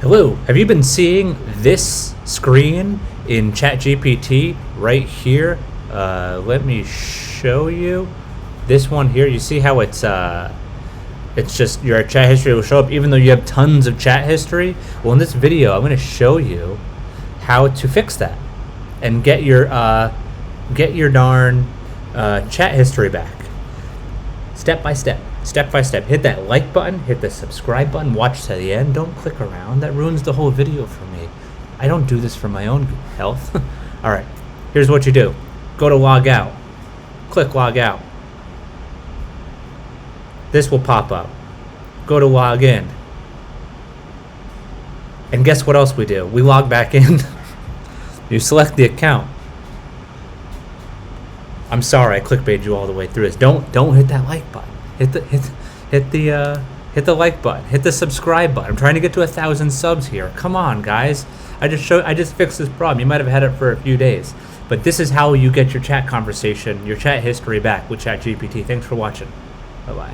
Hello, have you been seeing this screen in ChatGPT right here? Let me show you. This one here, you see how it's just your chat history will show up even though you have tons of chat history? Well, in this video, I'm going to show you how to fix that and get your darn chat history back. Step by step. Step by step. Hit that like button, hit the subscribe button, watch to the end. Don't click around. That ruins the whole video for me. I don't do this for my own health. All right, here's what you do. Go to log out. Click log out. This will pop up. Go to log in. And guess what else we do? We log back in. You select the account. I'm sorry, I clickbaited you all the way through this. Don't hit that like button. Hit the like button. Hit the subscribe button. I'm trying to get to 1,000 subs here. Come on, guys. I just fixed this problem. You might have had it for a few days, but this is how you get your chat conversation, your chat history back with ChatGPT. Thanks for watching. Bye bye.